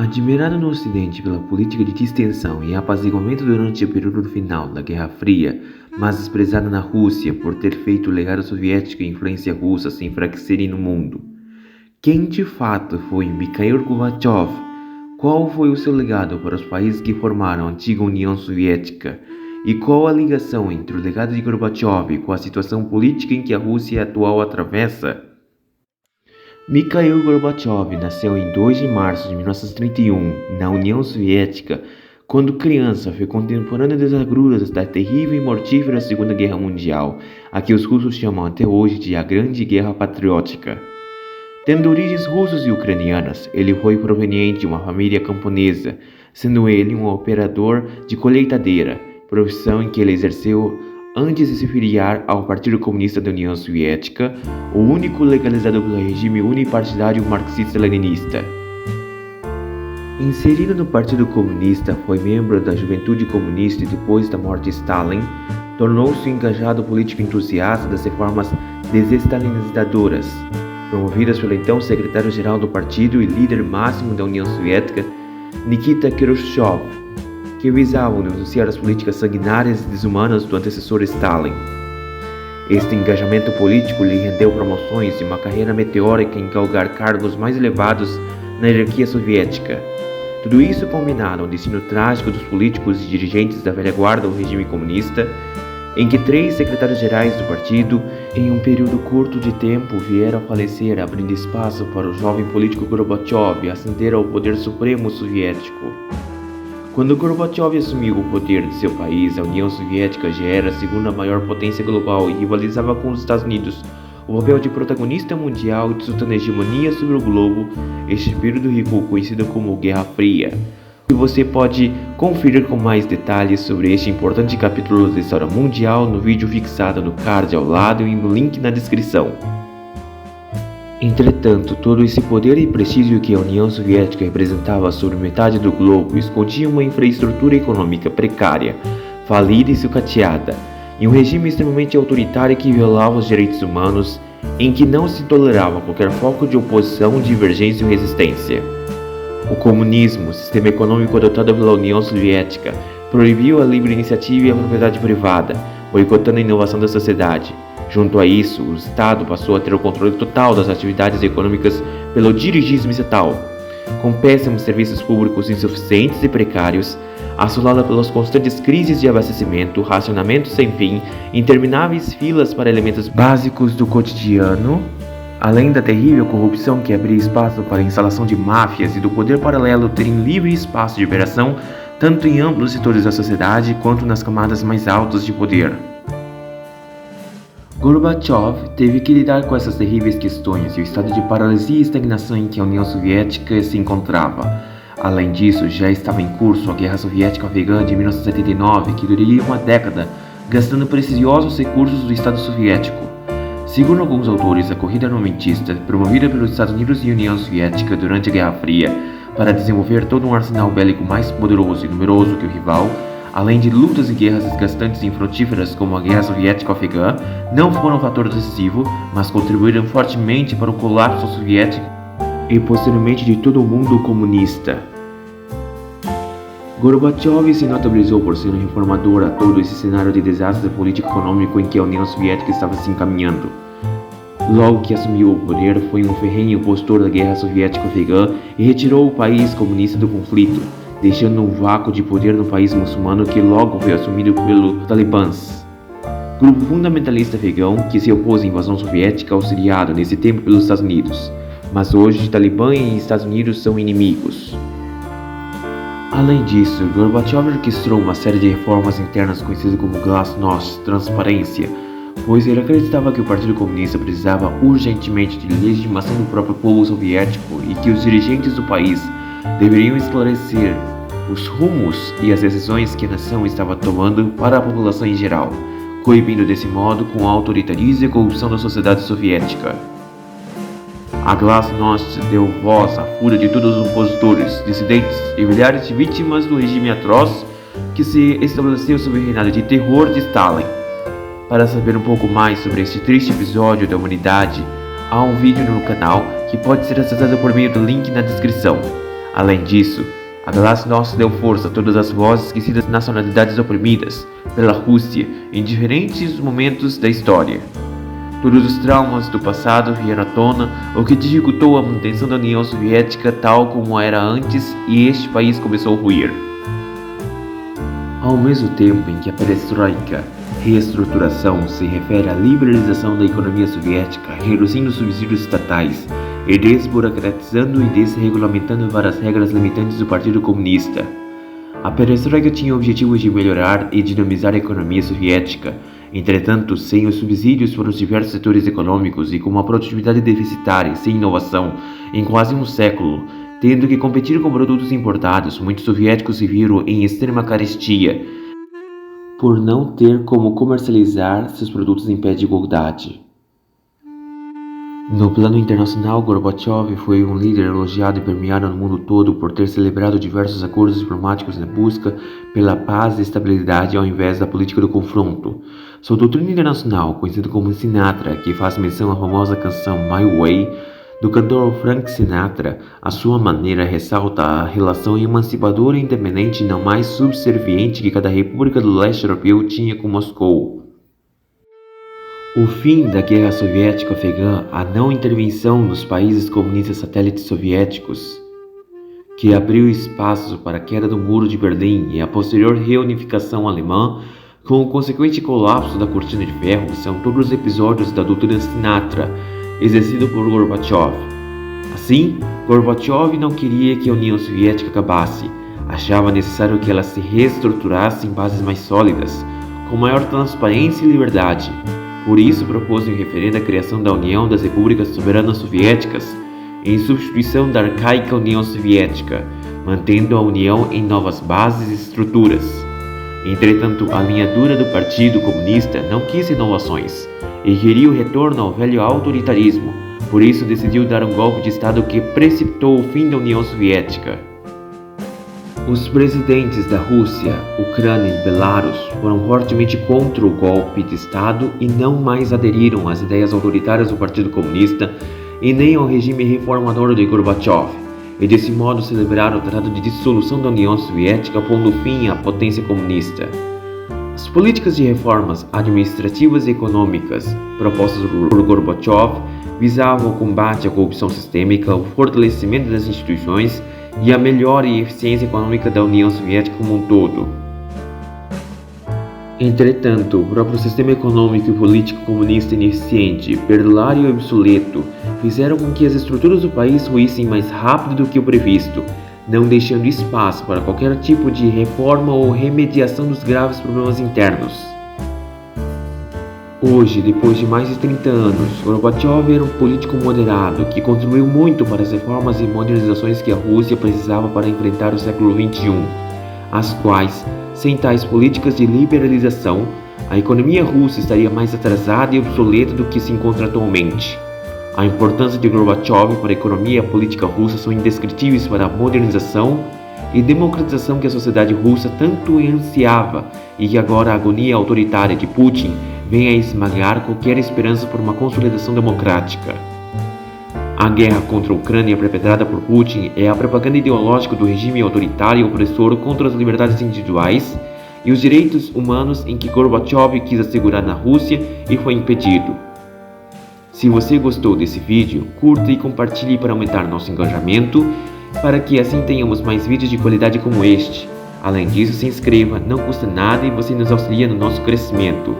Admirado no Ocidente pela política de distensão e apaziguamento durante o período final da Guerra Fria, mas desprezado na Rússia por ter feito o legado soviético e influência russa se enfraquecerem no mundo, quem de fato foi Mikhail Gorbachev? Qual foi o seu legado para os países que formaram a antiga União Soviética? E qual a ligação entre o legado de Gorbachev com a situação política em que a Rússia atual atravessa? Mikhail Gorbachev nasceu em 2 de março de 1931, na União Soviética. Quando criança, foi contemporâneo das agruras da terrível e mortífera Segunda Guerra Mundial, a que os russos chamam até hoje de a Grande Guerra Patriótica. Tendo origens russas e ucranianas, ele foi proveniente de uma família camponesa, sendo ele um operador de colheitadeira, profissão em que ele exerceu antes de se filiar ao Partido Comunista da União Soviética, o único legalizado pelo regime unipartidário marxista-leninista. Inserido no Partido Comunista, foi membro da Juventude Comunista e depois da morte de Stalin, tornou-se um engajado político entusiasta das reformas desestalinizadoras, promovidas pelo então secretário-geral do partido e líder máximo da União Soviética, Nikita Khrushchev, que visavam denunciar as políticas sanguinárias e desumanas do antecessor Stalin. Este engajamento político lhe rendeu promoções e uma carreira meteórica em galgar cargos mais elevados na hierarquia soviética. Tudo isso combinado ao destino trágico dos políticos e dirigentes da velha guarda do regime comunista, em que 3 secretários-gerais do partido, em um período curto de tempo, vieram a falecer, abrindo espaço para o jovem político Gorbachev ascender ao poder supremo soviético. Quando Gorbachev assumiu o poder de seu país, a União Soviética já era a segunda maior potência global e rivalizava com os Estados Unidos o papel de protagonista mundial e de sua hegemonia sobre o globo. Este período ficou conhecido como Guerra Fria. E você pode conferir com mais detalhes sobre este importante capítulo da história mundial no vídeo fixado no card ao lado e no link na descrição. Entretanto, todo esse poder e prestígio que a União Soviética representava sobre metade do globo escondia uma infraestrutura econômica precária, falida e sucateada, e um regime extremamente autoritário que violava os direitos humanos, em que não se tolerava qualquer foco de oposição, divergência ou resistência. O comunismo, sistema econômico adotado pela União Soviética, proibiu a livre iniciativa e a propriedade privada, boicotando a inovação da sociedade. Junto a isso, o Estado passou a ter o controle total das atividades econômicas pelo dirigismo estatal, com péssimos serviços públicos insuficientes e precários, assolada pelas constantes crises de abastecimento, racionamento sem fim, intermináveis filas para elementos básicos do cotidiano, além da terrível corrupção que abria espaço para a instalação de máfias e do poder paralelo terem livre espaço de operação tanto em amplos setores da sociedade quanto nas camadas mais altas de poder. Gorbachev teve que lidar com essas terríveis questões e o estado de paralisia e estagnação em que a União Soviética se encontrava. Além disso, já estava em curso a Guerra Soviética-Afegã de 1979, que duraria uma década, gastando preciosos recursos do Estado Soviético. Segundo alguns autores, a corrida armamentista, promovida pelos Estados Unidos e União Soviética durante a Guerra Fria, para desenvolver todo um arsenal bélico mais poderoso e numeroso que o rival, além de lutas e guerras desgastantes e infrutíferas como a Guerra Soviético-Afegã, não foram um fator decisivo, mas contribuíram fortemente para o colapso soviético e posteriormente de todo o mundo comunista. Gorbachev se notabilizou por ser um reformador a todo esse cenário de desastre político-econômico em que a União Soviética estava se encaminhando. Logo que assumiu o poder, foi um ferrenho opositor da Guerra Soviético-Afegã e retirou o país comunista do conflito, deixando um vácuo de poder no país muçulmano que logo foi assumido pelos talibãs, grupo fundamentalista afegão que se opôs à invasão soviética auxiliado nesse tempo pelos Estados Unidos. Mas hoje, Talibã e Estados Unidos são inimigos. Além disso, Gorbachev orquestrou uma série de reformas internas conhecidas como Glasnost, transparência, pois ele acreditava que o Partido Comunista precisava urgentemente de legitimação do próprio povo soviético e que os dirigentes do país deveriam esclarecer os rumos e as decisões que a nação estava tomando para a população em geral, coibindo desse modo com o autoritarismo e a corrupção da sociedade soviética. A Glasnost deu voz à fúria de todos os opositores, dissidentes e milhares de vítimas do regime atroz que se estabeleceu sob o reinado de terror de Stalin. Para saber um pouco mais sobre este triste episódio da humanidade, há um vídeo no canal que pode ser acessado por meio do link na descrição. Além disso, a Glasnost deu força a todas as vozes esquecidas das nacionalidades oprimidas pela Rússia em diferentes momentos da história. Todos os traumas do passado vieram à tona, o que dificultou a manutenção da União Soviética tal como era antes, e este país começou a ruir. Ao mesmo tempo em que a perestroika, reestruturação, se refere à liberalização da economia soviética, reduzindo subsídios estatais e desburocratizando e desregulamentando várias regras limitantes do Partido Comunista. A perestroika tinha o objetivo de melhorar e dinamizar a economia soviética, entretanto, sem os subsídios para os diversos setores econômicos e com uma produtividade deficitária e sem inovação em quase um século, tendo que competir com produtos importados, muitos soviéticos se viram em extrema carestia por não ter como comercializar seus produtos em pé de igualdade. No plano internacional, Gorbachev foi um líder elogiado e premiado no mundo todo por ter celebrado diversos acordos diplomáticos na busca pela paz e estabilidade ao invés da política do confronto. Sua doutrina internacional, conhecida como Sinatra, que faz menção à famosa canção My Way, do cantor Frank Sinatra, à sua maneira ressalta a relação emancipadora e independente não mais subserviente que cada república do leste europeu tinha com Moscou. O fim da Guerra Soviética Afegã, a não intervenção nos países comunistas satélites soviéticos, que abriu espaço para a queda do Muro de Berlim e a posterior reunificação alemã, com o consequente colapso da Cortina de Ferro, são todos os episódios da doutrina Sinatra, exercido por Gorbachev. Assim, Gorbachev não queria que a União Soviética acabasse, achava necessário que ela se reestruturasse em bases mais sólidas, com maior transparência e liberdade. Por isso, propôs em referendo a criação da União das Repúblicas Soberanas Soviéticas, em substituição da arcaica União Soviética, mantendo a União em novas bases e estruturas. Entretanto, a linha dura do Partido Comunista não quis inovações e queria o retorno ao velho autoritarismo, por isso decidiu dar um golpe de Estado que precipitou o fim da União Soviética. Os presidentes da Rússia, Ucrânia e Belarus foram fortemente contra o golpe de Estado e não mais aderiram às ideias autoritárias do Partido Comunista e nem ao regime reformador de Gorbachev, e desse modo celebraram o Tratado de Dissolução da União Soviética, pondo fim à potência comunista. As políticas de reformas administrativas e econômicas propostas por Gorbachev visavam o combate à corrupção sistêmica, o fortalecimento das instituições e a melhora e eficiência econômica da União Soviética como um todo. Entretanto, o próprio sistema econômico e político comunista ineficiente, perdulário e obsoleto fizeram com que as estruturas do país ruíssem mais rápido do que o previsto, não deixando espaço para qualquer tipo de reforma ou remediação dos graves problemas internos. Hoje, depois de mais de 30 anos, Gorbachev era um político moderado que contribuiu muito para as reformas e modernizações que a Rússia precisava para enfrentar o século XXI, as quais, sem tais políticas de liberalização, a economia russa estaria mais atrasada e obsoleta do que se encontra atualmente. A importância de Gorbachev para a economia e a política russa são indescritíveis para a modernização e democratização que a sociedade russa tanto ansiava e que agora a agonia autoritária de Putin vem a esmagar qualquer esperança por uma consolidação democrática. A guerra contra a Ucrânia perpetrada por Putin é a propaganda ideológica do regime autoritário e opressor contra as liberdades individuais e os direitos humanos em que Gorbachev quis assegurar na Rússia e foi impedido. Se você gostou desse vídeo, curta e compartilhe para aumentar nosso engajamento, para que assim tenhamos mais vídeos de qualidade como este. Além disso, se inscreva, não custa nada e você nos auxilia no nosso crescimento.